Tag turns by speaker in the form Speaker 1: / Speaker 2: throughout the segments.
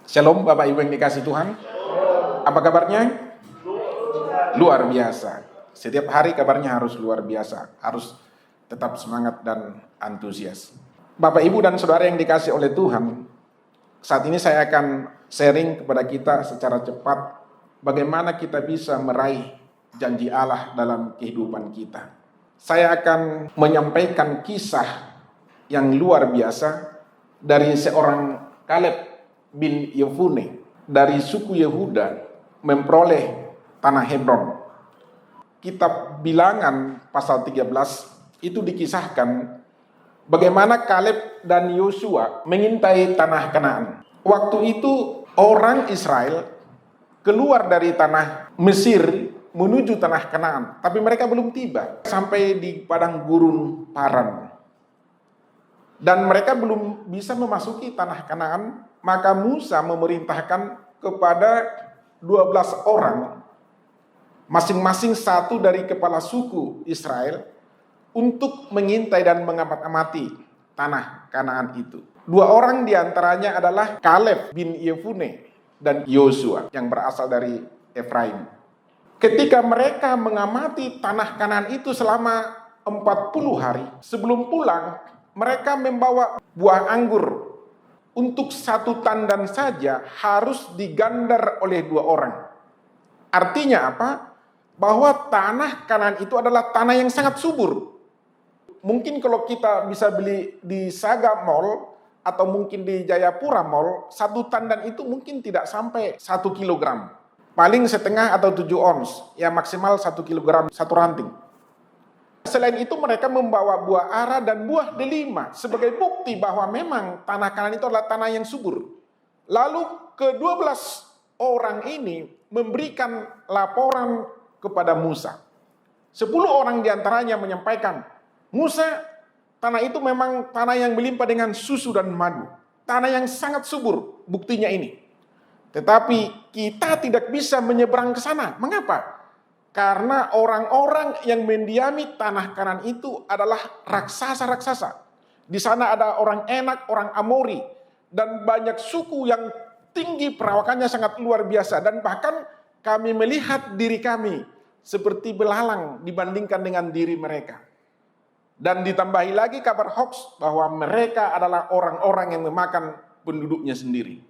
Speaker 1: Shalom Bapak Ibu yang dikasih Tuhan. Apa kabarnya? Luar biasa. Setiap hari kabarnya harus luar biasa. Harus tetap semangat dan antusias. Bapak Ibu dan Saudara yang dikasih oleh Tuhan, saat ini saya akan sharing kepada kita secara cepat bagaimana kita bisa meraih janji Allah dalam kehidupan kita. Saya akan menyampaikan kisah yang luar biasa dari seorang Kaleb bin Yefune dari suku Yehuda memperoleh tanah Hebron. Kitab Bilangan pasal 13 itu dikisahkan bagaimana Kaleb dan Yosua mengintai tanah Kanaan. Waktu itu orang Israel keluar dari tanah Mesir menuju tanah Kanaan, tapi mereka belum tiba sampai di padang gurun Paran. Dan mereka belum bisa memasuki tanah Kanaan, maka Musa memerintahkan kepada 12 orang, masing-masing satu dari kepala suku Israel, untuk mengintai dan mengamati tanah Kanaan itu. 2 orang diantaranya adalah Kaleb bin Yefune dan Yosua yang berasal dari Efraim. Ketika mereka mengamati tanah Kanaan itu selama 40 hari, sebelum pulang, mereka membawa buah anggur untuk 1 tandan saja harus digandar oleh 2 orang. Artinya apa? Bahwa tanah Kanaan itu adalah tanah yang sangat subur. Mungkin kalau kita bisa beli di Saga Mall atau mungkin di Jayapura Mall, 1 tandan itu mungkin tidak sampai 1 kilogram. Paling setengah atau 7 ons, ya maksimal 1 kilogram 1 ranting. Selain itu mereka membawa buah ara dan buah delima sebagai bukti bahwa memang tanah Kanaan itu adalah tanah yang subur. Lalu ke-12 orang ini memberikan laporan kepada Musa. 10 orang diantaranya menyampaikan, Musa, tanah itu memang tanah yang melimpah dengan susu dan madu. Tanah yang sangat subur, buktinya ini. Tetapi kita tidak bisa menyeberang ke sana. Mengapa? Karena orang-orang yang mendiami tanah Kanaan itu adalah raksasa-raksasa. Di sana ada orang Enak, orang Amori, dan banyak suku yang tinggi, perawakannya sangat luar biasa. Dan bahkan kami melihat diri kami seperti belalang dibandingkan dengan diri mereka. Dan ditambahi lagi kabar hoax bahwa mereka adalah orang-orang yang memakan penduduknya sendiri.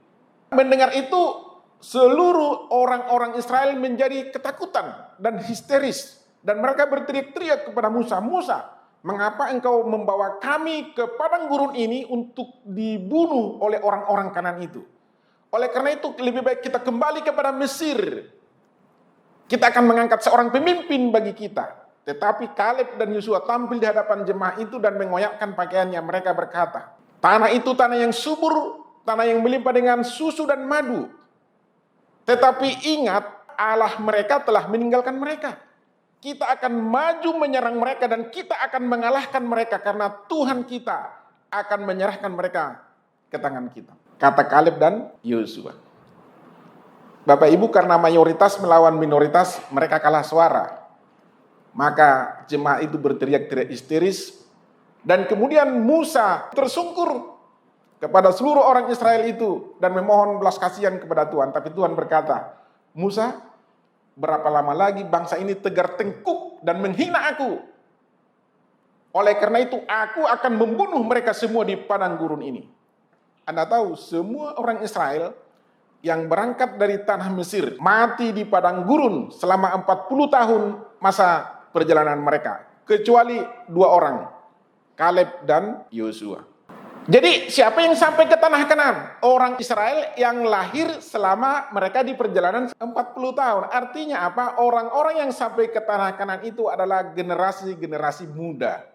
Speaker 1: Mendengar itu, seluruh orang-orang Israel menjadi ketakutan dan histeris. Dan mereka berteriak-teriak kepada Musa, Musa, mengapa engkau membawa kami ke padang gurun ini untuk dibunuh oleh orang-orang Kanaan itu? Oleh karena itu lebih baik kita kembali kepada Mesir. Kita akan mengangkat seorang pemimpin bagi kita. Tetapi Kaleb dan Yosua tampil di hadapan jemaah itu dan mengoyakkan pakaiannya. Mereka berkata, tanah itu tanah yang subur, tanah yang melimpah dengan susu dan madu. Tetapi ingat, Allah mereka telah meninggalkan mereka. Kita akan maju menyerang mereka dan kita akan mengalahkan mereka karena Tuhan kita akan menyerahkan mereka ke tangan kita. Kata Kaleb dan Yosua. Bapak Ibu, karena mayoritas melawan minoritas, mereka kalah suara. Maka jemaah itu berteriak-teriak histeris. Dan kemudian Musa tersungkur kepada seluruh orang Israel itu dan memohon belas kasihan kepada Tuhan. Tapi Tuhan berkata, Musa, berapa lama lagi bangsa ini tegar tengkuk dan menghina aku? Oleh karena itu aku akan membunuh mereka semua di padang gurun ini. Anda tahu, semua orang Israel yang berangkat dari tanah Mesir mati di padang gurun selama 40 tahun masa perjalanan mereka. Kecuali 2 orang, Kaleb dan Yosua. Jadi siapa yang sampai ke tanah Kanaan? Orang Israel yang lahir selama mereka di perjalanan 40 tahun. Artinya apa? Orang-orang yang sampai ke tanah Kanaan itu adalah generasi-generasi muda.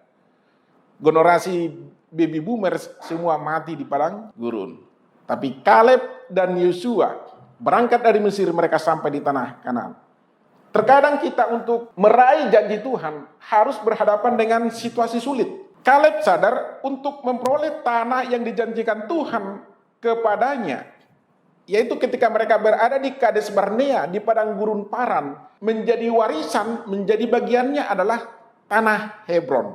Speaker 1: Generasi baby boomers semua mati di padang gurun. Tapi Kaleb dan Yosua berangkat dari Mesir, mereka sampai di tanah Kanaan. Terkadang kita untuk meraih janji Tuhan harus berhadapan dengan situasi sulit. Kaleb sadar untuk memperoleh tanah yang dijanjikan Tuhan kepadanya, yaitu ketika mereka berada di Kades Barnea, di padang gurun Paran, menjadi warisan, menjadi bagiannya adalah tanah Hebron.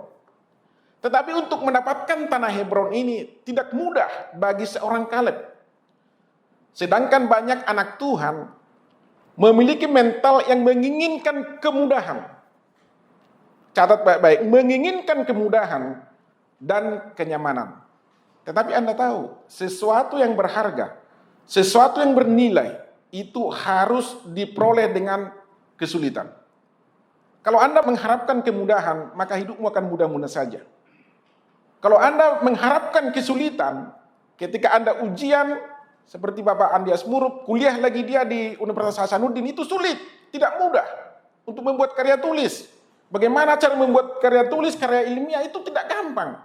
Speaker 1: Tetapi untuk mendapatkan tanah Hebron ini tidak mudah bagi seorang Kaleb. Sedangkan banyak anak Tuhan memiliki mental yang menginginkan kemudahan. Catat baik-baik, menginginkan kemudahan dan kenyamanan. Tetapi Anda tahu, sesuatu yang berharga, sesuatu yang bernilai, itu harus diperoleh dengan kesulitan. Kalau Anda mengharapkan kemudahan, maka hidupmu akan mudah-mudah saja. Kalau Anda mengharapkan kesulitan, ketika Anda ujian, seperti Bapak Andi Asmurup, kuliah lagi dia di Universitas Hasanuddin, itu sulit, tidak mudah untuk membuat karya tulis. Bagaimana cara membuat karya tulis, karya ilmiah itu tidak gampang.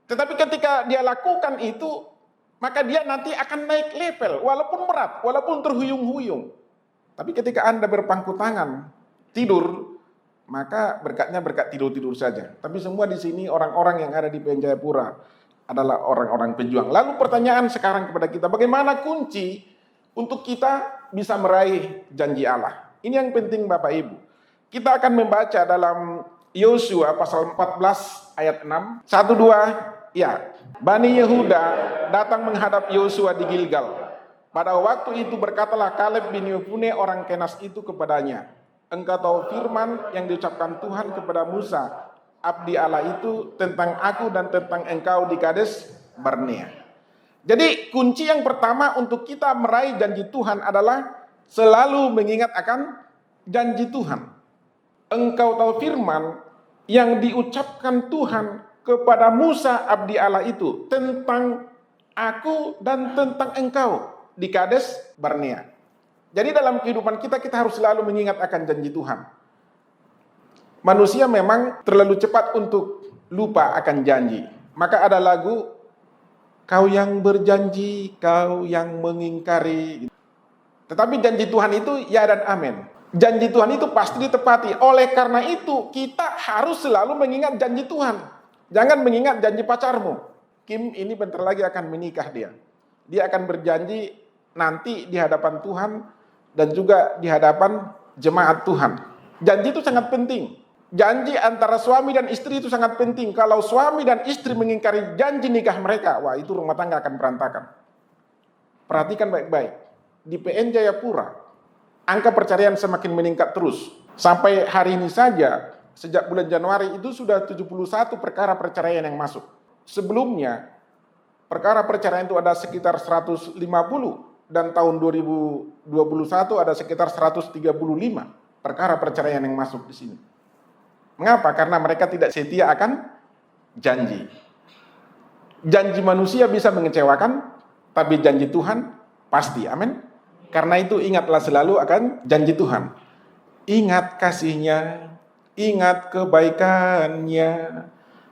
Speaker 1: Tetapi ketika dia lakukan itu, maka dia nanti akan naik level, walaupun berat, walaupun terhuyung-huyung. Tapi ketika Anda berpangku tangan, tidur, maka berkatnya berkat tidur-tidur saja. Tapi semua di sini orang-orang yang ada di PN Jayapura adalah orang-orang pejuang. Lalu pertanyaan sekarang kepada kita, bagaimana kunci untuk kita bisa meraih janji Allah? Ini yang penting Bapak Ibu. Kita akan membaca dalam Yosua pasal 14 ayat 6. 1, 2, ya. Bani Yehuda datang menghadap Yosua di Gilgal. Pada waktu itu berkatalah Kaleb bin Yefune orang Kenas itu kepadanya, engkau tahu firman yang diucapkan Tuhan kepada Musa, abdi Allah itu tentang aku dan tentang engkau di Kades Barnea. Jadi kunci yang pertama untuk kita meraih janji Tuhan adalah selalu mengingat akan janji Tuhan. Engkau tahu firman yang diucapkan Tuhan kepada Musa abdi Allah itu tentang aku dan tentang engkau di Kades Barnea. Jadi dalam kehidupan kita harus selalu mengingat akan janji Tuhan. Manusia memang terlalu cepat untuk lupa akan janji. Maka ada lagu, kau yang berjanji, kau yang mengingkari. Tetapi janji Tuhan itu ya dan amin. Janji Tuhan itu pasti ditepati. Oleh karena itu kita harus selalu mengingat janji Tuhan. Jangan mengingat janji pacarmu. Kim ini bentar lagi akan menikah dia. Dia akan berjanji nanti di hadapan Tuhan dan juga di hadapan jemaat Tuhan. Janji itu sangat penting. Janji antara suami dan istri itu sangat penting. Kalau suami dan istri mengingkari janji nikah mereka, wah itu rumah tangga akan berantakan. Perhatikan baik-baik. Di PN Jayapura, angka perceraian semakin meningkat terus. Sampai hari ini saja, sejak bulan Januari itu sudah 71 perkara perceraian yang masuk. Sebelumnya, perkara perceraian itu ada sekitar 150 dan tahun 2021 ada sekitar 135 perkara perceraian yang masuk di sini. Mengapa? Karena mereka tidak setia akan janji. Janji manusia bisa mengecewakan, tapi janji Tuhan pasti. Amin. Karena itu ingatlah selalu akan janji Tuhan. Ingat kasih-Nya, ingat kebaikan-Nya,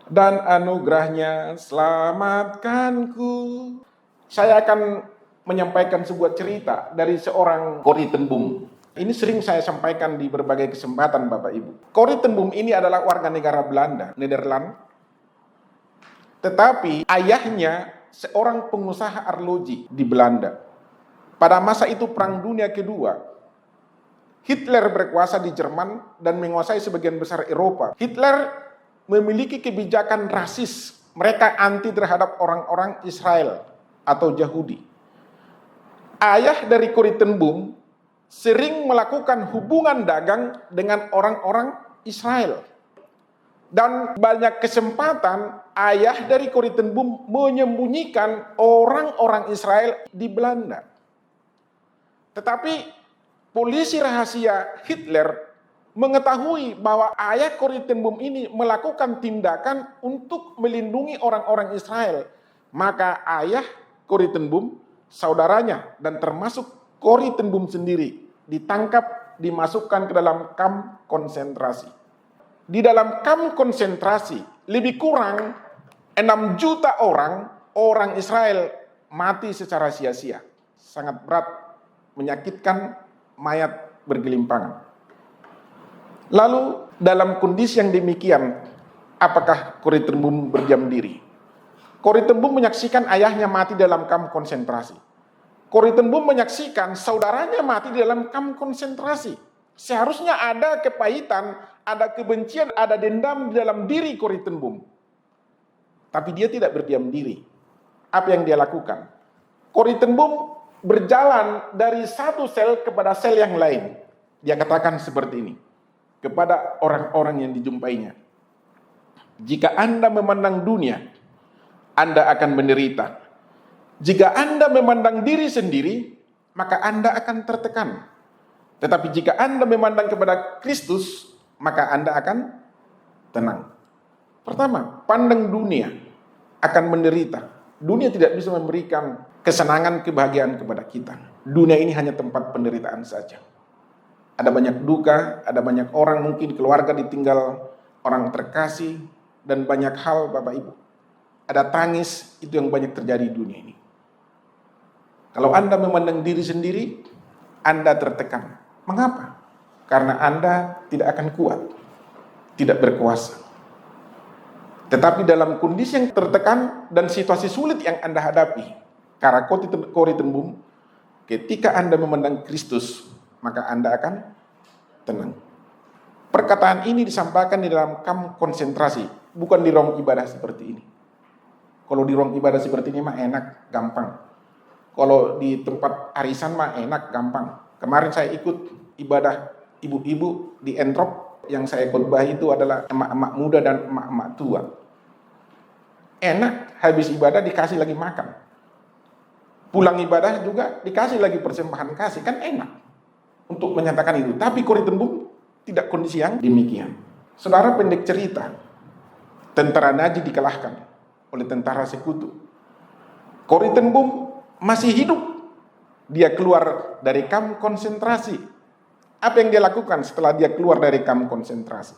Speaker 1: dan anugerah-Nya selamatkanku. Saya akan menyampaikan sebuah cerita dari seorang Corrie ten Boom. Ini sering saya sampaikan di berbagai kesempatan Bapak Ibu. Corrie ten Boom ini adalah warga negara Belanda, Nederland. Tetapi ayahnya seorang pengusaha arloji di Belanda. Pada masa itu Perang Dunia Kedua, Hitler berkuasa di Jerman dan menguasai sebagian besar Eropa. Hitler memiliki kebijakan rasis. Mereka anti terhadap orang-orang Israel atau Yahudi. Ayah dari Corrie ten Boom sering melakukan hubungan dagang dengan orang-orang Israel. Dan banyak kesempatan ayah dari Corrie ten Boom menyembunyikan orang-orang Israel di Belanda. Tetapi polisi rahasia Hitler mengetahui bahwa ayah Corrie ten Boom ini melakukan tindakan untuk melindungi orang-orang Israel. Maka ayah Corrie ten Boom, saudaranya dan termasuk Corrie ten Boom sendiri ditangkap, dimasukkan ke dalam kamp konsentrasi. Di dalam kamp konsentrasi lebih kurang 6 juta orang Israel mati secara sia-sia. Sangat berat, menyakitkan, mayat bergelimpangan. Lalu dalam kondisi yang demikian, apakah Corrie ten Boom berdiam diri? Corrie ten Boom menyaksikan ayahnya mati dalam kamp konsentrasi. Corrie ten Boom menyaksikan saudaranya mati di dalam kamp konsentrasi. Seharusnya ada kepahitan, ada kebencian, ada dendam di dalam diri Corrie ten Boom. Tapi dia tidak berdiam diri. Apa yang dia lakukan? Corrie ten Boom berjalan dari satu sel kepada sel yang lain. Dia katakan seperti ini kepada orang-orang yang dijumpainya. Jika Anda memandang dunia, Anda akan menderita. Jika Anda memandang diri sendiri, maka Anda akan tertekan. Tetapi jika Anda memandang kepada Kristus, maka Anda akan tenang. Pertama, pandang dunia akan menderita. Dunia tidak bisa memberikan kesenangan, kebahagiaan kepada kita. Dunia ini hanya tempat penderitaan saja. Ada banyak duka, ada banyak orang, mungkin keluarga ditinggal orang terkasih, dan banyak hal Bapak Ibu. Ada tangis, itu yang banyak terjadi di dunia ini. Kalau Anda memandang diri sendiri, Anda tertekan. Mengapa? Karena Anda tidak akan kuat, tidak berkuasa. Tetapi dalam kondisi yang tertekan dan situasi sulit yang Anda hadapi, karena kori tembum, ketika Anda memandang Kristus, maka Anda akan tenang. Perkataan ini disampaikan di dalam kamp konsentrasi, bukan di ruang ibadah seperti ini. Kalau di ruang ibadah seperti ini mah enak, gampang. Kalau di tempat arisan mah enak, gampang. Kemarin saya ikut ibadah ibu-ibu di Entrop, yang saya khotbah itu adalah emak-emak muda dan emak-emak tua. Enak, habis ibadah dikasih lagi makan. Pulang ibadah juga dikasih lagi persembahan kasih, kan enak untuk menyatakan itu. Tapi Kori Tembum tidak kondisi yang demikian. Saudara pendek cerita, tentara Nazi dikalahkan oleh tentara sekutu. Kori Tembum masih hidup. Dia keluar dari kamp konsentrasi. Apa yang dia lakukan setelah dia keluar dari kamp konsentrasi?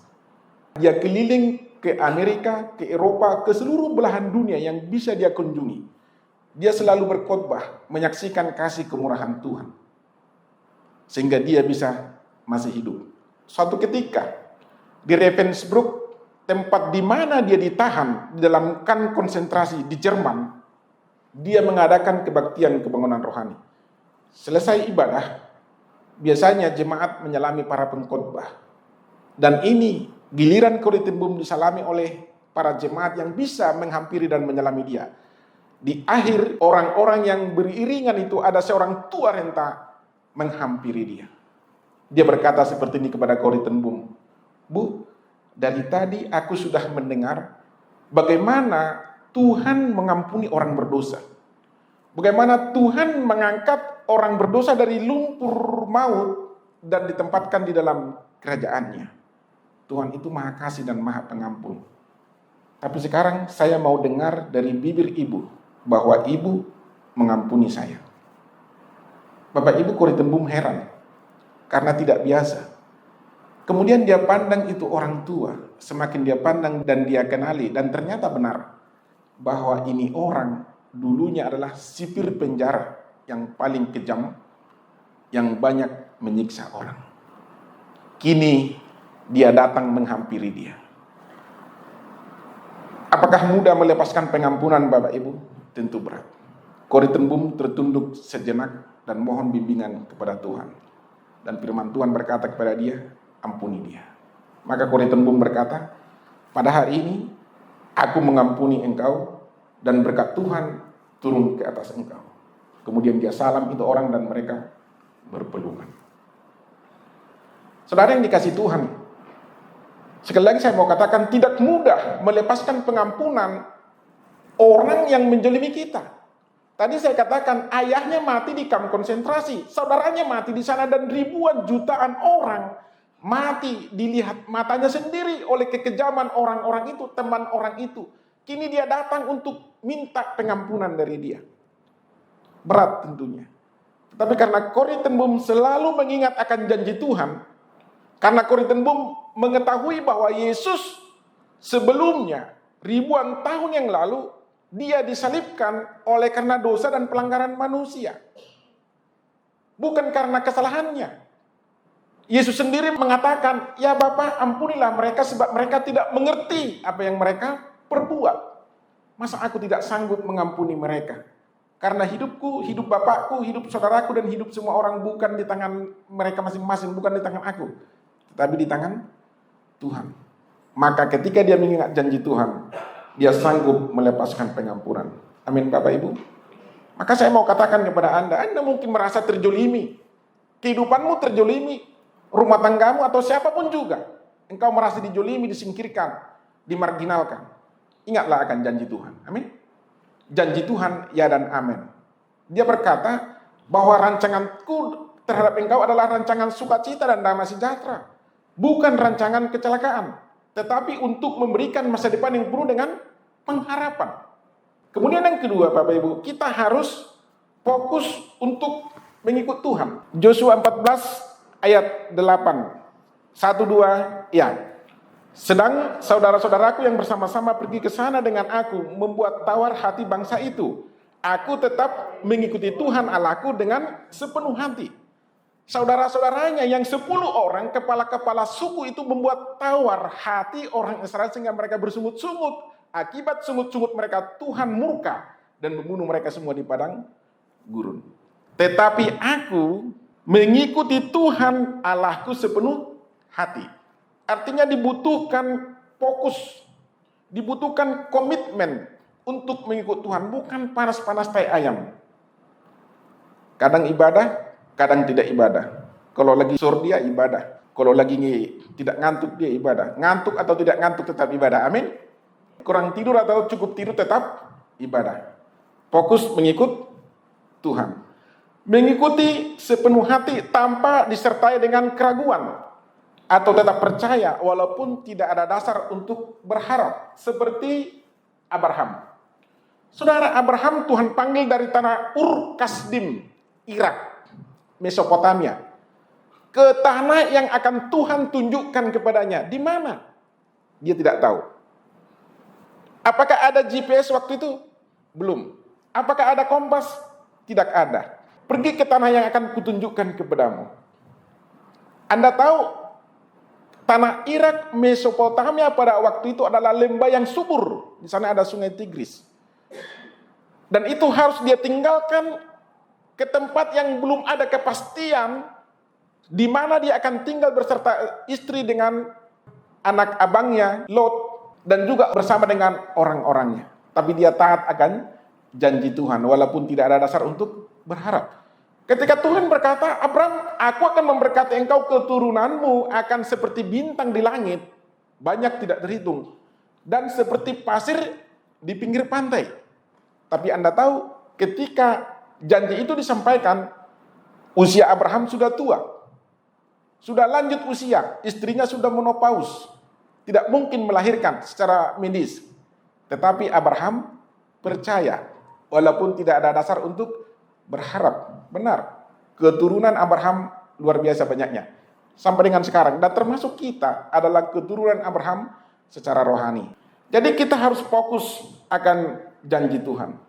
Speaker 1: Dia keliling ke Amerika, ke Eropa, ke seluruh belahan dunia yang bisa dia kunjungi. Dia selalu berkhotbah, menyaksikan kasih kemurahan Tuhan. Sehingga dia bisa masih hidup. Suatu ketika, di Ravensbrück, tempat di mana dia ditahan di dalam kamp konsentrasi di Jerman, dia mengadakan kebaktian kebangunan rohani. Selesai ibadah, biasanya jemaat menyalami para pengkhotbah. Dan ini giliran Kori Tembum disalami oleh para jemaat yang bisa menghampiri dan menyalami dia. Di akhir, orang-orang yang beriringan itu ada seorang tua renta menghampiri dia. Dia berkata seperti ini kepada Kori Tembum, "Bu, dari tadi aku sudah mendengar bagaimana Tuhan mengampuni orang berdosa. Bagaimana Tuhan mengangkat orang berdosa dari lumpur maut dan ditempatkan di dalam kerajaannya. Tuhan itu maha kasih dan maha pengampun. Tapi sekarang saya mau dengar dari bibir ibu bahwa ibu mengampuni saya." Bapak Ibu, Kori Tembum heran karena tidak biasa. Kemudian dia pandang itu orang tua, semakin dia pandang dan dia kenali, dan ternyata benar bahwa ini orang dulunya adalah sipir penjara yang paling kejam, yang banyak menyiksa orang. Kini dia datang menghampiri dia. Apakah mudah melepaskan pengampunan Bapak Ibu? Tentu berat. Kori Tembum tertunduk sejenak dan mohon bimbingan kepada Tuhan. Dan firman Tuhan berkata kepada dia, ampuni dia. Maka Kori Tembum berkata, pada hari ini aku mengampuni engkau dan berkat Tuhan turun ke atas engkau. Kemudian dia salam itu orang dan mereka berpelukan. Saudara yang dikasih Tuhan, sekali lagi saya mau katakan tidak mudah melepaskan pengampunan orang yang menjelimi kita. Tadi saya katakan ayahnya mati di kamp konsentrasi, saudaranya mati di sana dan ribuan jutaan orang mati dilihat matanya sendiri oleh kekejaman orang-orang itu, teman orang itu. Kini dia datang untuk minta pengampunan dari dia. Berat tentunya. Tetapi karena Kori Tembum selalu mengingat akan janji Tuhan, karena Kori Tembum mengetahui bahwa Yesus sebelumnya ribuan tahun yang lalu dia disalibkan oleh karena dosa dan pelanggaran manusia. Bukan karena kesalahannya. Yesus sendiri mengatakan, ya Bapa ampunilah mereka sebab mereka tidak mengerti apa yang mereka perbuat. Masa aku tidak sanggup mengampuni mereka? Karena hidupku, hidup bapakku, hidup saudaraku, dan hidup semua orang bukan di tangan mereka masing-masing, bukan di tangan aku, tetapi di tangan Tuhan. Maka ketika dia mengingat janji Tuhan, dia sanggup melepaskan pengampunan. Amin Bapak Ibu. Maka saya mau katakan kepada Anda mungkin merasa terjolimi. Kehidupanmu terjolimi, rumah tanggamu atau siapapun juga. Engkau merasa dijolimi, disingkirkan, dimarginalkan. Ingatlah akan janji Tuhan. Amin. Janji Tuhan ya dan amin. Dia berkata bahwa rancanganku terhadap engkau adalah rancangan sukacita dan damai sejahtera. Bukan rancangan kecelakaan, tetapi untuk memberikan masa depan yang penuh dengan pengharapan. Kemudian yang kedua, Bapak Ibu, kita harus fokus untuk mengikut Tuhan. Yosua 14 ayat 8. 1, 2, ya. Sedang saudara-saudaraku yang bersama-sama pergi ke sana dengan aku membuat tawar hati bangsa itu. Aku tetap mengikuti Tuhan Allahku dengan sepenuh hati. Saudara-saudaranya yang 10 orang kepala-kepala suku itu membuat tawar hati orang Israel sehingga mereka bersungut-sungut. Akibat sungut-sungut mereka Tuhan murka dan membunuh mereka semua di padang gurun. Tetapi aku mengikuti Tuhan Allahku sepenuh hati. Artinya dibutuhkan fokus, dibutuhkan komitmen untuk mengikut Tuhan, bukan panas-panas tai ayam. Kadang ibadah, kadang tidak ibadah. Kalau lagi sur dia ibadah, kalau lagi tidak ngantuk dia ibadah. Ngantuk atau tidak ngantuk tetap ibadah. Amin. Kurang tidur atau cukup tidur tetap ibadah. Fokus mengikut Tuhan. Mengikuti sepenuh hati tanpa disertai dengan keraguan. Atau tetap percaya walaupun tidak ada dasar untuk berharap. Seperti Abraham. Saudara, Abraham Tuhan panggil dari tanah Ur Kasdim, Irak, Mesopotamia. Ke tanah yang akan Tuhan tunjukkan kepadanya. Di mana? Dia tidak tahu. Apakah ada GPS waktu itu? Belum. Apakah ada kompas? Tidak ada. Pergi ke tanah yang akan kutunjukkan kepadamu. Anda tahu, tanah Irak, Mesopotamia pada waktu itu adalah lembah yang subur. Di sana ada sungai Tigris. Dan itu harus dia tinggalkan ke tempat yang belum ada kepastian di mana dia akan tinggal beserta istri dengan anak abangnya, Lot, dan juga bersama dengan orang-orangnya. Tapi dia taat akan janji Tuhan, walaupun tidak ada dasar untuk berharap. Ketika Tuhan berkata, Abraham, aku akan memberkati engkau, keturunanmu akan seperti bintang di langit, banyak tidak terhitung, dan seperti pasir di pinggir pantai. Tapi Anda tahu, ketika janji itu disampaikan, usia Abraham sudah tua, sudah lanjut usia, istrinya sudah menopause, tidak mungkin melahirkan secara medis. Tetapi Abraham percaya, walaupun tidak ada dasar untuk berharap. Benar, keturunan Abraham luar biasa banyaknya. Sampai dengan sekarang, dan termasuk kita adalah keturunan Abraham secara rohani. Jadi kita harus fokus akan janji Tuhan.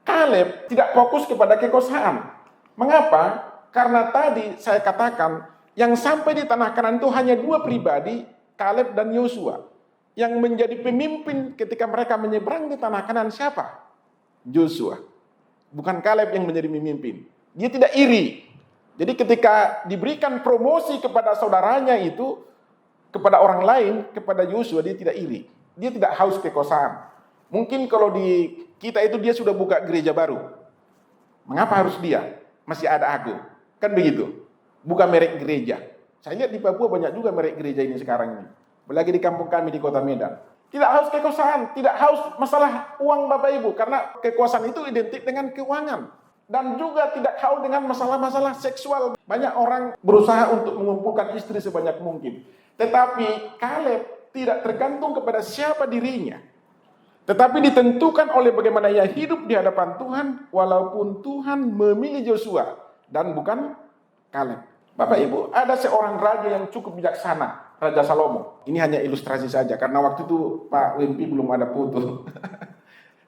Speaker 1: Kaleb tidak fokus kepada kekuasaan. Mengapa? Karena tadi saya katakan, yang sampai di tanah Kanaan itu hanya 2 pribadi, Kaleb dan Yosua. Yang menjadi pemimpin ketika mereka menyeberang di tanah Kanaan siapa? Yosua. Bukan Kaleb yang menjadi pemimpin. Dia tidak iri. Jadi ketika diberikan promosi kepada saudaranya itu, kepada orang lain, kepada Yosua, dia tidak iri. Dia tidak haus kekuasaan. Mungkin kalau di kita itu dia sudah buka gereja baru. Mengapa harus dia? Masih ada aku. Kan begitu. Bukan merek gereja. Saya lihat di Papua banyak juga merek gereja ini sekarang ini. Apalagi di kampung kami di Kota Medan. Tidak haus kekuasaan, tidak haus masalah uang Bapak Ibu. Karena kekuasaan itu identik dengan keuangan. Dan juga tidak haus dengan masalah-masalah seksual. Banyak orang berusaha untuk mengumpulkan istri sebanyak mungkin. Tetapi Kaleb tidak tergantung kepada siapa dirinya. Tetapi ditentukan oleh bagaimana ia hidup di hadapan Tuhan. Walaupun Tuhan memilih Yosua dan bukan Kaleb. Bapak Ibu, ada seorang raja yang cukup bijaksana, Raja Salomo. Ini hanya ilustrasi saja, karena waktu itu Pak Wempi belum ada foto.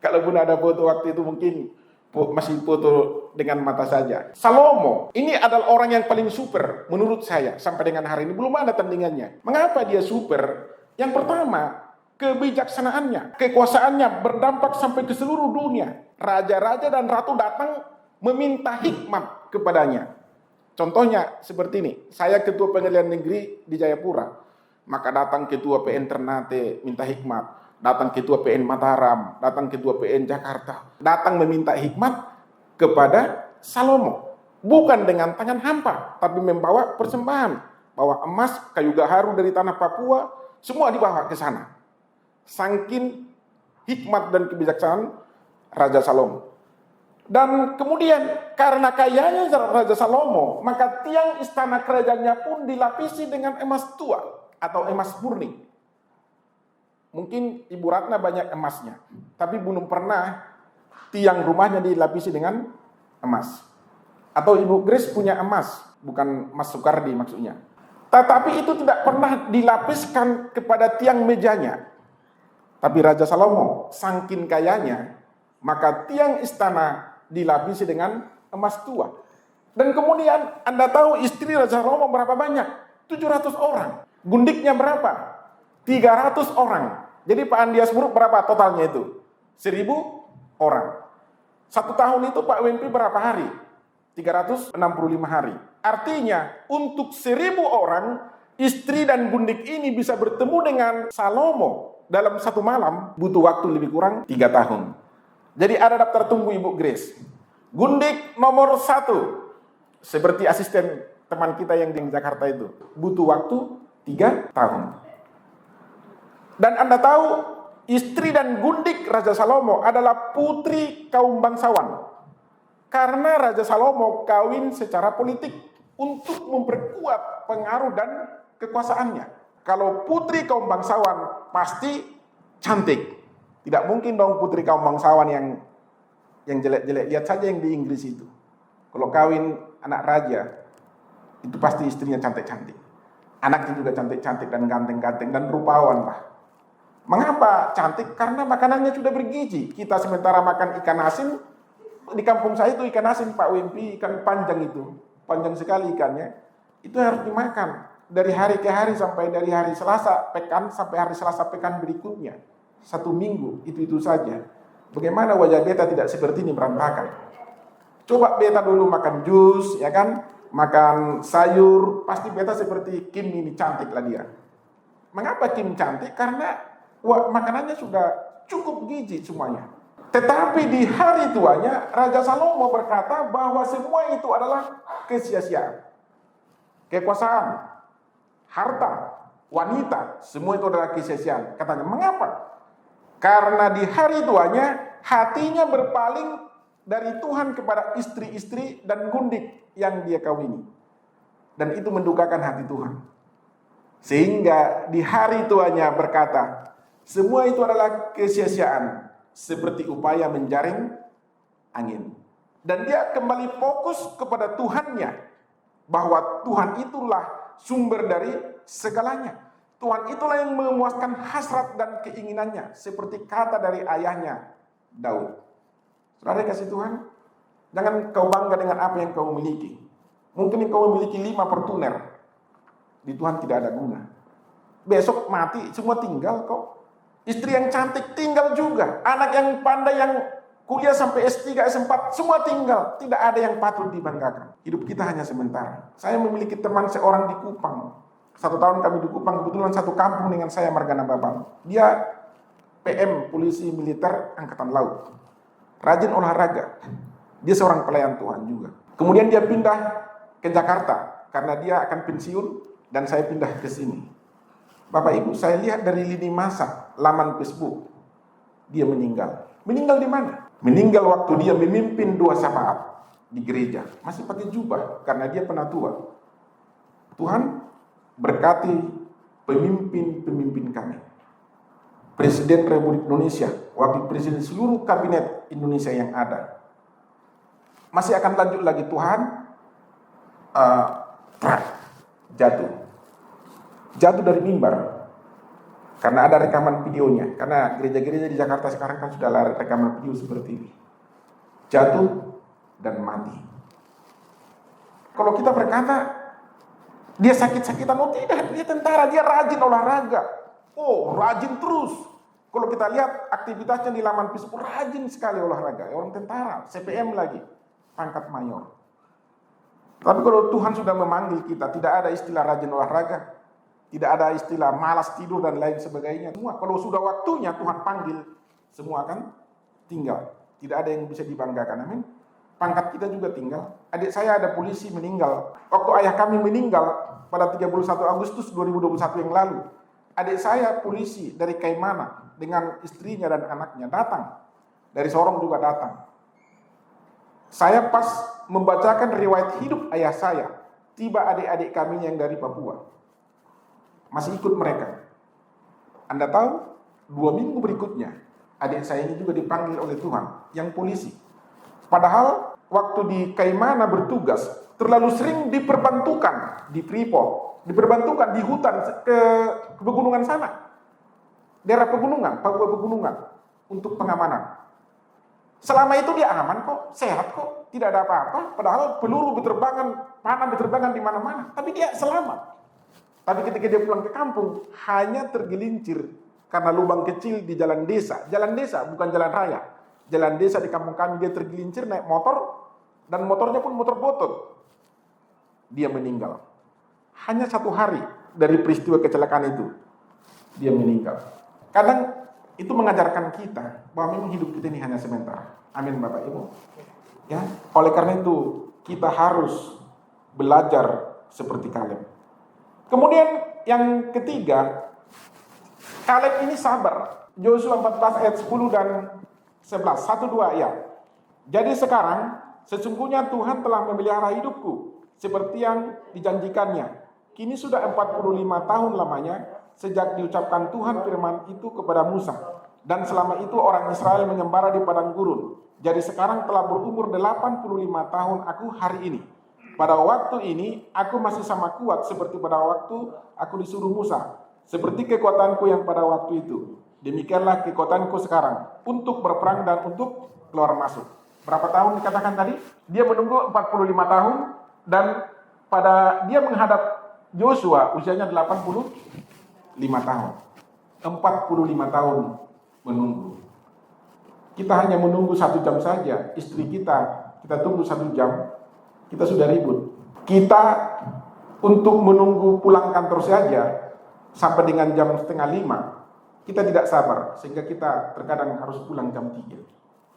Speaker 1: Kalaupun ada foto waktu itu mungkin masih foto dengan mata saja. Salomo, ini adalah orang yang paling super menurut saya. Sampai dengan hari ini belum ada tandingannya. Mengapa dia super? Yang pertama, kebijaksanaannya, kekuasaannya berdampak sampai ke seluruh dunia. Raja-raja dan ratu datang meminta hikmat kepadanya. Contohnya seperti ini, saya ketua pengadilan negeri di Jayapura, maka datang ketua PN Ternate minta hikmat, datang ketua PN Mataram, datang ketua PN Jakarta, datang meminta hikmat, kepada Salomo. Bukan dengan tangan hampa, tapi membawa persembahan. Bawa emas, kayu gaharu dari tanah Papua, semua dibawa ke sana. Saking hikmat dan kebijaksanaan Raja Salomo. Dan kemudian karena kayanya Raja Salomo, maka tiang istana kerajaannya pun dilapisi dengan emas tua atau emas murni. Mungkin Ibu Ratna banyak emasnya, tapi belum pernah tiang rumahnya dilapisi dengan emas. Atau Ibu Grace punya emas, bukan emas Soekardi maksudnya. Tetapi itu tidak pernah dilapiskan kepada tiang mejanya. Tapi Raja Salomo saking kayanya, maka tiang istana dilapisi dengan emas tua. Dan kemudian Anda tahu istri Raja Salomo berapa banyak? 700 orang. Gundiknya berapa? 300 orang. Jadi Pak Andi Asmuruk berapa totalnya itu? 1000 orang. 1 tahun itu Pak Wempi berapa hari? 365 hari. Artinya untuk 1000 orang, istri dan gundik ini bisa bertemu dengan Salomo dalam 1 malam, butuh waktu lebih kurang 3 tahun. Jadi ada daftar tunggu Ibu Grace. Gundik nomor 1, seperti asisten teman kita yang di Jakarta itu, butuh waktu 3 tahun. Dan Anda tahu, istri dan gundik Raja Salomo adalah putri kaum bangsawan. Karena Raja Salomo kawin secara politik untuk memperkuat pengaruh dan kekuasaannya. Kalau putri kaum bangsawan pasti cantik. Tidak mungkin dong putri kaum bangsawan yang jelek-jelek. Lihat saja yang di Inggris itu. Kalau kawin anak raja, itu pasti istrinya cantik-cantik. Anaknya juga cantik-cantik dan ganteng-ganteng dan rupawan lah. Mengapa cantik? Karena makanannya sudah bergizi. Kita sementara makan ikan asin, di kampung saya itu ikan asin Pak Wempi, ikan panjang itu. Panjang sekali ikannya. Itu harus dimakan. Dari hari ke hari sampai dari hari Selasa pekan sampai hari Selasa pekan berikutnya. 1 minggu, itu saja. Bagaimana wajah beta tidak seperti ini berantakan? Coba beta dulu makan jus, ya kan? Makan sayur, pasti beta seperti Kim ini, cantik lah dia. Mengapa Kim cantik? Karena makanannya sudah cukup gizi semuanya. Tetapi di hari tuanya, Raja Salomo berkata bahwa semua itu adalah kesia-siaan. Kekuasaan, harta, wanita, semua itu adalah kesia-siaan. Katanya, mengapa? Karena di hari tuanya, hatinya berpaling dari Tuhan kepada istri-istri dan gundik yang dia kawini. Dan itu mendukakan hati Tuhan. Sehingga di hari tuanya berkata, semua itu adalah kesia-siaan, seperti upaya menjaring angin. Dan dia kembali fokus kepada Tuhannya, bahwa Tuhan itulah sumber dari segalanya. Tuhan itulah yang memuaskan hasrat dan keinginannya, seperti kata dari ayahnya, Daud. Saudara kasih Tuhan, jangan kau bangga dengan apa yang kau miliki. Mungkin kau memiliki 5 Fortuner, di Tuhan tidak ada guna. Besok mati, semua tinggal kok. Istri yang cantik tinggal juga. Anak yang pandai yang kuliah sampai S3, S4, semua tinggal. Tidak ada yang patut dibanggakan. Hidup kita hanya sementara. Saya memiliki teman seorang di Kupang. 1 tahun kami di Kupang, kebetulan satu kampung dengan saya, Margana Babang. Dia PM, polisi militer Angkatan Laut. Rajin olahraga. Dia seorang pelayan Tuhan juga. Kemudian dia pindah ke Jakarta karena dia akan pensiun dan saya pindah ke sini. Bapak Ibu, saya lihat dari lini masa laman Facebook, dia meninggal. Meninggal di mana? Meninggal waktu dia memimpin 2 syafaat di gereja. Masih pakai jubah karena dia penatua. Tuhan berkati pemimpin-pemimpin kami. Presiden Republik Indonesia, Wakil Presiden seluruh kabinet Indonesia yang ada. Masih akan lanjut lagi Tuhan, jatuh dari mimbar karena ada rekaman videonya, karena gereja-gereja di Jakarta sekarang kan sudah ada rekaman video seperti ini, jatuh dan mati. Kalau kita berkata dia sakit-sakitan, oh tidak, dia tentara, dia rajin olahraga, oh rajin terus. Kalau kita lihat aktivitasnya di laman Facebook, rajin sekali olahraga, orang tentara, CPM lagi, pangkat mayor. Tapi kalau Tuhan sudah memanggil kita, tidak ada istilah rajin olahraga, tidak ada istilah malas tidur dan lain sebagainya. Semua kalau sudah waktunya Tuhan panggil, semua akan tinggal. Tidak ada yang bisa dibanggakan. Amin. pangkat kita juga tinggal. Adik saya ada polisi meninggal. Waktu ayah kami meninggal pada 31 Agustus 2021 yang lalu, adik saya polisi dari Kaimana dengan istrinya dan anaknya datang. Dari Sorong juga datang. Saya pas membacakan riwayat hidup ayah saya, tiba adik-adik kami yang dari Papua. Masih ikut mereka. Anda tahu, 2 minggu berikutnya, adik saya ini juga dipanggil oleh Tuhan, yang polisi. Padahal, waktu di Kaimana bertugas, terlalu sering diperbantukan di Freeport, diperbantukan di hutan ke pegunungan sana. Daerah pegunungan, Papua pegunungan, untuk pengamanan. Selama itu dia aman kok, sehat kok, tidak ada apa-apa. Padahal peluru berterbangan, panah berterbangan di mana-mana. Tapi dia selamat. Tapi ketika dia pulang ke kampung, hanya tergelincir karena lubang kecil di jalan desa. Jalan desa, bukan jalan raya. Jalan desa di kampung kami, dia tergelincir naik motor, dan motornya pun motor butut. Dia meninggal. Hanya 1 hari dari peristiwa kecelakaan itu, dia meninggal. Kadang itu mengajarkan kita bahwa memang hidup kita ini hanya sebentar. Amin Bapak Ibu. Ya, oleh karena itu kita harus belajar seperti Kaleb. Kemudian yang ketiga, Kaleb ini sabar. Yosua 14 ayat 10 dan 11, 1-2 ya. Jadi sekarang sesungguhnya Tuhan telah memelihara hidupku seperti yang dijanjikannya. Kini sudah 45 tahun lamanya sejak diucapkan Tuhan firman itu kepada Musa. Dan selama itu orang Israel menyembara di padang gurun. Jadi sekarang telah berumur 85 tahun aku hari ini. Pada waktu ini aku masih sama kuat seperti pada waktu aku disuruh Musa. Seperti kekuatanku yang pada waktu itu. Demikianlah kekuatanku sekarang untuk berperang dan untuk keluar masuk. Berapa tahun dikatakan tadi? Dia menunggu 45 tahun dan pada dia menghadap Yosua usianya 85 tahun. 45 tahun menunggu. Kita hanya menunggu 1 jam saja. Istri kita tunggu 1 jam, kita sudah ribut. Kita untuk menunggu pulang kantor saja sampai dengan jam 4:30, kita tidak sabar. Sehingga kita terkadang harus pulang jam 3.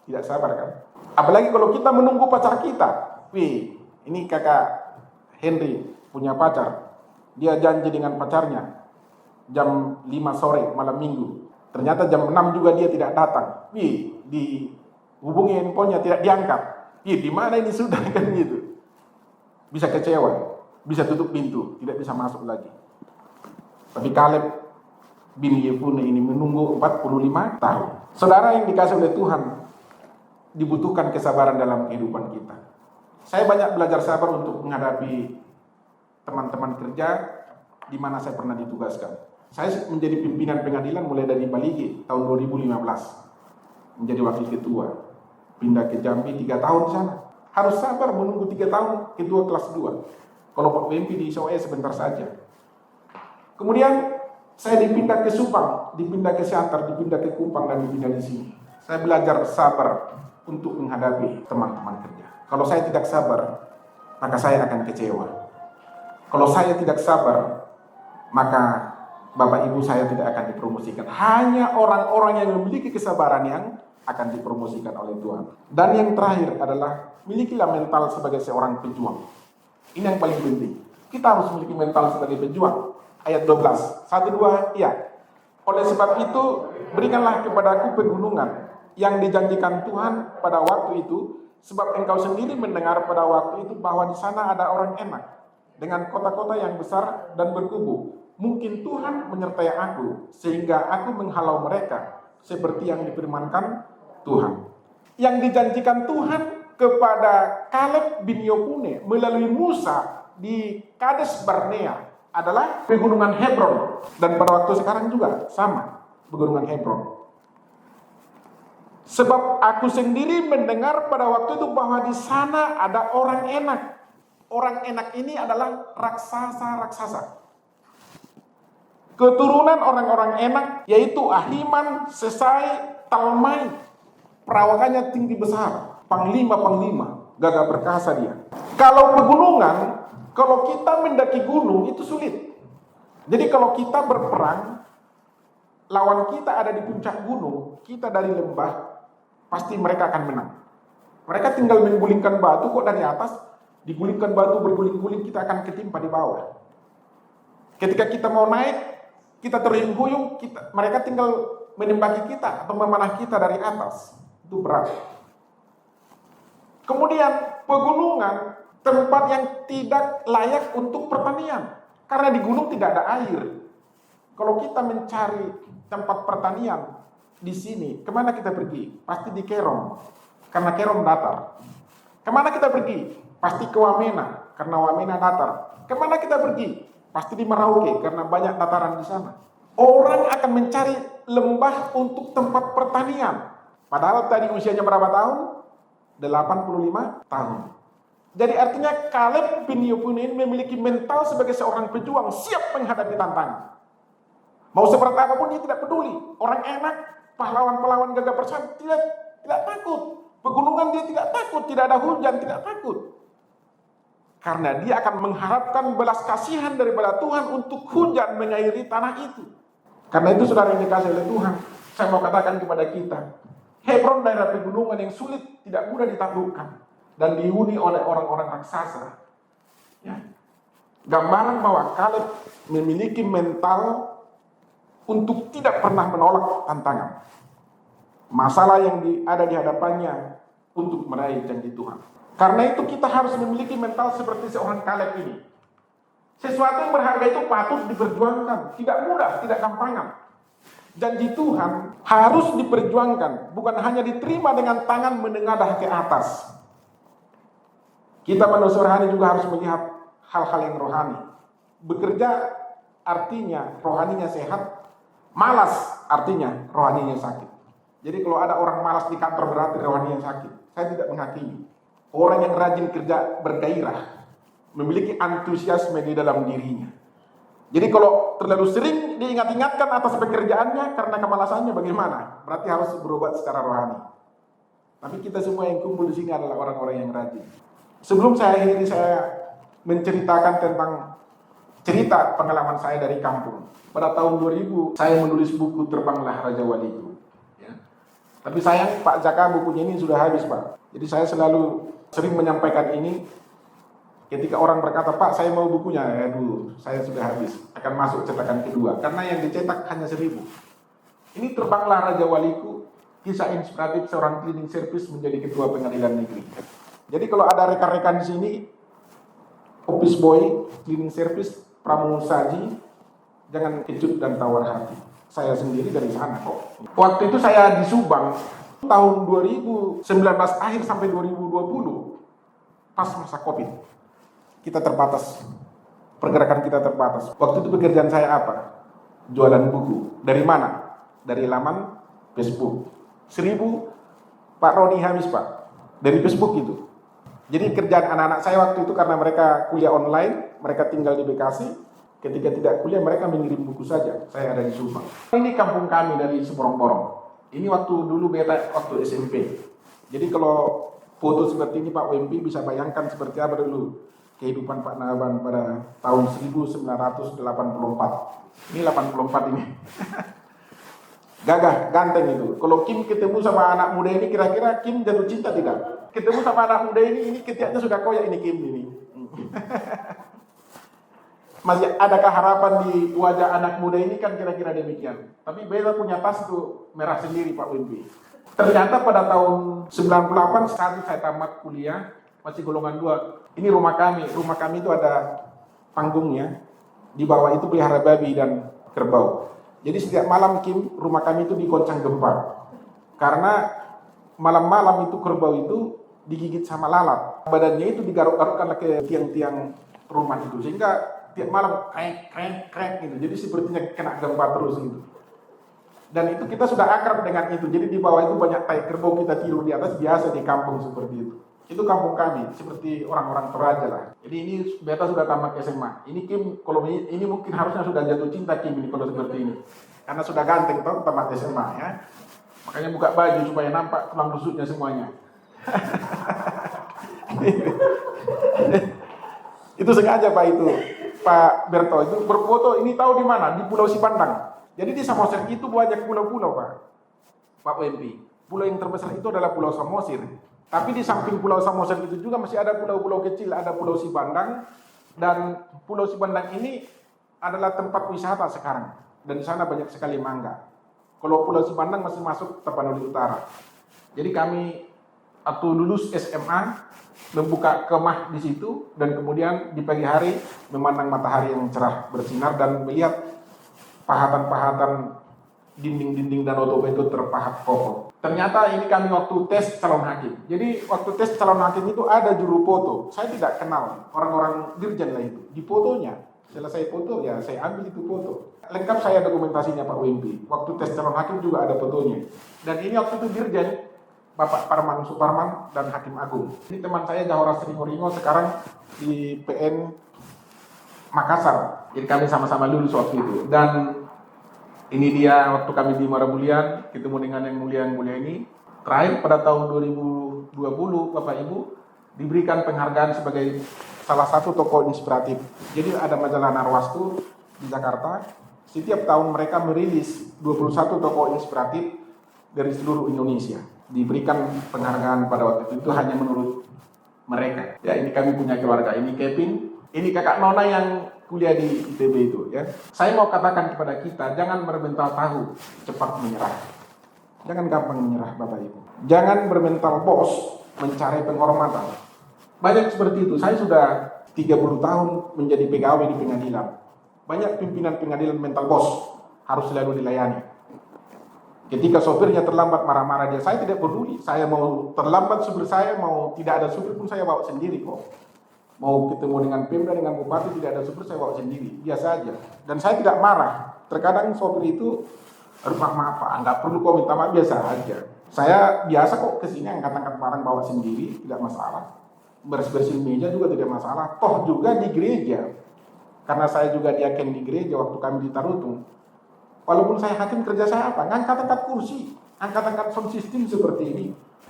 Speaker 1: Tidak sabar kan? Apalagi kalau kita menunggu pacar kita. Ini kakak Henry punya pacar. Dia janji dengan pacarnya jam 5 sore malam minggu. Ternyata jam 6 juga dia tidak datang. Dihubungi handphonenya tidak diangkat. Di mana ini sudah kan gitu. Bisa kecewa, bisa tutup pintu, tidak bisa masuk lagi. Tapi Kaleb bin Yefune ini menunggu 45 tahun. Saudara yang dikasih oleh Tuhan, dibutuhkan kesabaran dalam kehidupan kita. Saya banyak belajar sabar untuk menghadapi teman-teman kerja di mana saya pernah ditugaskan. Saya menjadi pimpinan pengadilan mulai dari Baligi tahun 2015. Menjadi wakil ketua. Pindah ke Jambi 3 tahun di sana. Harus sabar menunggu 3 tahun ketua kelas 2. Kalau Pak WMP di SOE sebentar saja. Kemudian saya dipindah ke Subang, dipindah ke Siantar, dipindah ke Kupang, dan dipindah di sini. Saya belajar sabar untuk menghadapi teman-teman kerja. Kalau saya tidak sabar, maka saya akan kecewa. Kalau saya tidak sabar, maka Bapak Ibu saya tidak akan dipromosikan. Hanya orang-orang yang memiliki kesabaran yang akan dipromosikan oleh Tuhan. Dan yang terakhir adalah milikilah mental sebagai seorang pejuang. Ini yang paling penting. Kita harus memiliki mental sebagai pejuang. Ayat 12, 1-2, ya. Oleh sebab itu, berikanlah kepadaku pegunungan yang dijanjikan Tuhan pada waktu itu, sebab engkau sendiri mendengar pada waktu itu bahwa di sana ada orang enak, dengan kota-kota yang besar dan berkubu. Mungkin Tuhan menyertai aku, sehingga aku menghalau mereka, seperti yang difirmankan Tuhan. Yang dijanjikan Tuhan kepada Kaleb bin Yefune melalui Musa di Kades Barnea adalah pegunungan Hebron. Dan pada waktu sekarang juga sama, pegunungan Hebron. Sebab aku sendiri mendengar pada waktu itu bahwa di sana ada orang enak. Orang enak ini adalah raksasa-raksasa. Keturunan orang-orang enak yaitu Ahiman, Sesai, Talmai. Perawakannya tinggi besar, panglima-panglima, gagah perkasa dia. Kalau pegunungan, kalau kita mendaki gunung itu sulit. Jadi kalau kita berperang, lawan kita ada di puncak gunung, kita dari lembah, pasti mereka akan menang. Mereka tinggal menggulingkan batu kok dari atas, digulingkan batu berguling-guling, kita akan ketimpa di bawah. Ketika kita mau naik, kita terhuyung-huyung, mereka tinggal menembaki kita atau memanah kita dari atas. Itu berat. Kemudian pegunungan, tempat yang tidak layak untuk pertanian. Karena di gunung tidak ada air. Kalau kita mencari tempat pertanian di sini, kemana kita pergi? Pasti di Kerom, karena Kerom datar. Kemana kita pergi? Pasti ke Wamena, karena Wamena datar. Kemana kita pergi? Pasti di Merauke, karena banyak dataran di sana. Orang akan mencari lembah untuk tempat pertanian. Padahal tadi usianya berapa tahun? 85 tahun. Jadi artinya Kaleb bin Yefune ini memiliki mental sebagai seorang pejuang, siap menghadapi tantangan. Mau seperti apapun dia tidak peduli. Orang enak, pahlawan-pahlawan gagah perkasa tidak takut. Pegunungan dia tidak takut, tidak ada hujan, tidak takut. Karena dia akan mengharapkan belas kasihan daripada Tuhan untuk hujan mengairi tanah itu. Karena itu saudara yang dikasihi oleh Tuhan, saya mau katakan kepada kita, Hebron daerah pegunungan yang sulit, tidak mudah ditaklukkan dan dihuni oleh orang-orang raksasa. Ya. Gambaran bahwa Kaleb memiliki mental untuk tidak pernah menolak tantangan. Masalah yang ada di hadapannya untuk meraih janji Tuhan. Karena itu kita harus memiliki mental seperti seorang Kaleb ini. Sesuatu yang berharga itu patut diperjuangkan. Tidak mudah, tidak gampangan. Janji Tuhan harus diperjuangkan. Bukan hanya diterima dengan tangan menengadah ke atas. Kita manusia rohani juga harus melihat hal-hal yang rohani. Bekerja artinya rohaninya sehat. Malas artinya rohaninya sakit. Jadi kalau ada orang malas di kantor berarti rohaninya sakit. Saya tidak menghakimi. Orang yang rajin kerja bergairah, memiliki antusiasme di dalam dirinya. Jadi kalau terlalu sering diingat-ingatkan atas pekerjaannya karena kemalasannya bagaimana? Berarti harus berobat secara rohani. Tapi kita semua yang kumpul di sini adalah orang-orang yang rajin. Sebelum saya akhiri, saya menceritakan tentang cerita pengalaman saya dari kampung. Pada tahun 2000 saya menulis buku Terbanglah Raja Waliku. Ya. Tapi sayang Pak Jaka bukunya ini sudah habis Pak. Jadi saya selalu sering menyampaikan ini. Ketika orang berkata, Pak saya mau bukunya, aduh saya sudah habis, akan masuk cetakan kedua. Karena yang dicetak hanya 1000. Ini Terbanglah Raja Waliku, kisah inspiratif seorang cleaning service menjadi ketua pengadilan negeri. Jadi kalau ada rekan-rekan di sini, office boy, cleaning service, pramusaji, jangan kecut dan tawar hati. Saya sendiri dari sana kok. Waktu itu saya di Subang, tahun 2019 akhir sampai 2020, pas masa Covid. Kita terbatas, pergerakan kita terbatas. Waktu itu pekerjaan saya apa? Jualan buku. Dari mana? Dari laman Facebook. 1000 Pak Roni habis Pak. Dari Facebook itu. Jadi kerjaan anak-anak saya waktu itu karena mereka kuliah online, mereka tinggal di Bekasi. Ketika tidak kuliah mereka mengirim buku saja. Saya ada di Subang. Ini kampung kami dari Seborong-borong. Ini waktu dulu beta waktu SMP. Jadi kalau foto seperti ini Pak WMP bisa bayangkan seperti apa dulu kehidupan Pak Naban pada tahun 1984. Ini 84 ini. Gagah, ganteng itu. Kalau Kim ketemu sama anak muda ini, kira-kira Kim jatuh cinta tidak? Ketemu sama anak muda ini ketiaknya sudah koyak ini Kim ini. Masih adakah harapan di wajah anak muda ini kan kira-kira demikian. Tapi beta punya tas itu merah sendiri Pak Wimpi. Ternyata pada tahun 98 saat saya tamat kuliah, masih golongan 2. Ini rumah kami itu ada panggungnya. Di bawah itu pelihara babi dan kerbau. Jadi setiap malam Kim, rumah kami itu dikoncang gempa. Karena malam-malam itu kerbau itu digigit sama lalat. Badannya itu digaruk-garukkan ke tiang-tiang rumah itu. Sehingga tiap malam krek gitu. Jadi sepertinya kena gempa terus gitu. Dan itu kita sudah akrab dengan itu. Jadi di bawah itu banyak tai kerbau, kita tidur di atas, biasa di kampung seperti itu. Itu kampung kami, seperti orang-orang Toraja lah. Jadi ini beta sudah tamat SMA. Ini Kim, kalau ini mungkin harusnya sudah jatuh cinta Kim ini kalau seperti ini. Karena sudah ganteng toh tamat SMA ya. Makanya buka baju supaya nampak tulang rusuknya semuanya. Itu sengaja Pak itu, Pak Berto itu berfoto ini tahu di mana? Di Pulau Sipandang. Jadi di Samosir itu banyak pulau-pulau Pak WMP. Pulau yang terbesar itu adalah Pulau Samosir. Tapi di samping Pulau Samosir itu juga masih ada pulau-pulau kecil, ada Pulau Sibandang, dan Pulau Sibandang ini adalah tempat wisata sekarang, dan di sana banyak sekali mangga. Kalau Pulau Sibandang masih masuk Tapanuli Utara. Jadi kami waktu lulus SMA membuka kemah di situ, dan kemudian di pagi hari memandang matahari yang cerah bersinar dan melihat pahatan-pahatan dinding-dinding Danau Toba itu terpahat kokoh. Ternyata ini kami waktu tes calon hakim. Jadi waktu tes calon hakim itu ada juru foto. Saya tidak kenal orang-orang dirjen lah itu. Di fotonya, selesai foto ya saya ambil itu foto. Lengkap saya dokumentasinya Pak WMP. Waktu tes calon hakim juga ada fotonya. Dan ini waktu itu dirjen Bapak Parman Suparman dan Hakim Agung. Ini teman saya Jahora Sringoringo sekarang di PN Makassar. Jadi kami sama-sama lulus waktu itu. Dan ini dia waktu kami di Marabulian, ketemu dengan yang mulia-mulia ini. Terakhir pada tahun 2020, Bapak Ibu, diberikan penghargaan sebagai salah satu tokoh inspiratif. Jadi ada majalah Narwastu di Jakarta, setiap tahun mereka merilis 21 tokoh inspiratif dari seluruh Indonesia. Diberikan penghargaan pada waktu itu hanya menurut mereka. Ya, ini kami punya keluarga, ini Kevin, ini kakak Nona yang kuliah di ITB itu ya. Saya mau katakan kepada kita, jangan bermental tahu cepat menyerah. Jangan gampang menyerah Bapak Ibu. Jangan bermental bos mencari penghormatan. Banyak seperti itu. Saya sudah 30 tahun menjadi pegawai di pengadilan. Banyak pimpinan pengadilan mental bos harus selalu dilayani. Ketika sopirnya terlambat marah-marah dia, saya tidak peduli. Saya mau terlambat supir saya, mau tidak ada supir pun saya bawa sendiri kok. Mau ketemu dengan Pemda, dengan Bupati, tidak ada supir, saya bawa sendiri. Biasa aja. Dan saya tidak marah. Terkadang sopir itu, maaf Pak, nggak perlu kok minta maaf, biasa aja. Saya biasa kok kesini angkat-angkat barang bawa sendiri, tidak masalah. Bersih-bersih meja juga tidak masalah. Toh juga di gereja. Karena saya juga diaken di gereja waktu kami di Tarutung. Walaupun saya hakim, kerja saya apa? Ngangkat-angkat kursi. Angkat-angkat sound system seperti ini.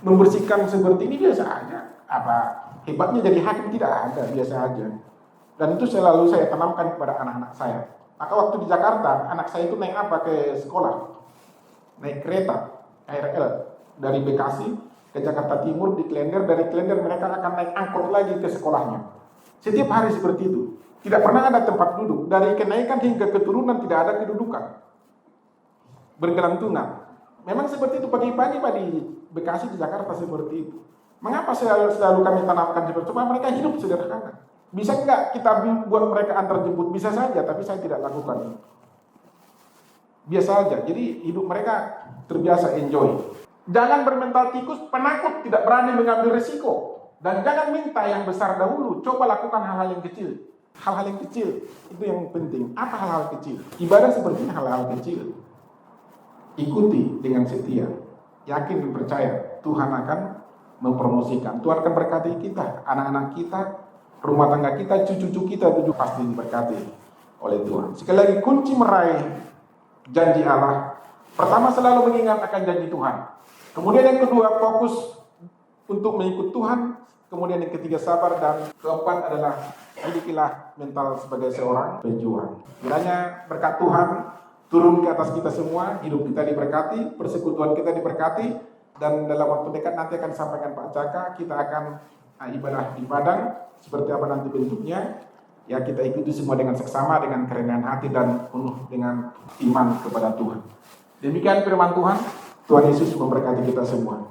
Speaker 1: Membersihkan seperti ini biasa aja. Apa hebatnya jadi hakim? Tidak ada, biasa aja. Dan itu selalu saya tanamkan kepada anak-anak saya. Maka waktu di Jakarta, anak saya itu naik apa ke sekolah? Naik kereta, KRL, dari Bekasi ke Jakarta Timur, di Klender, dari Klender mereka akan naik angkot lagi ke sekolahnya. Setiap hari seperti itu. Tidak pernah ada tempat duduk. Dari kenaikan hingga keturunan tidak ada kedudukan. Bergelantungan. Memang seperti itu pagi-pagi Pak di Bekasi, di Jakarta seperti itu. Mengapa selalu kami tanamkan seperti itu? Supaya mereka hidup sederhana. Bisa enggak kita buat mereka antar jemput? Bisa saja, tapi saya tidak lakukan. Biasa aja. Jadi hidup mereka terbiasa enjoy. Jangan bermental tikus, penakut, tidak berani mengambil risiko. Dan jangan minta yang besar dahulu. Coba lakukan hal-hal yang kecil. Hal-hal yang kecil itu yang penting. Apa hal-hal kecil? Ibadah seperti hal-hal kecil. Ikuti dengan setia. Yakin dan percaya Tuhan akan mempromosikan. Tuhan akan berkati kita, anak-anak kita, rumah tangga kita, cucu-cucu kita itu pasti diberkati oleh Tuhan. Sekali lagi, kunci meraih janji Allah. Pertama, selalu mengingat akan janji Tuhan. Kemudian yang kedua, fokus untuk mengikut Tuhan. Kemudian yang ketiga, sabar. Dan keempat adalah milikilah mental sebagai seorang pejuang. Kiranya berkat Tuhan turun ke atas kita semua, hidup kita diberkati, persekutuan kita diberkati. Dan dalam waktu dekat nanti akan disampaikan Pak Caka, kita akan ibadah di Padang, seperti apa nanti bentuknya. Ya, kita ikuti semua dengan seksama, dengan kerendahan hati dan penuh dengan iman kepada Tuhan. Demikian firman Tuhan. Tuhan Yesus memberkati kita semua.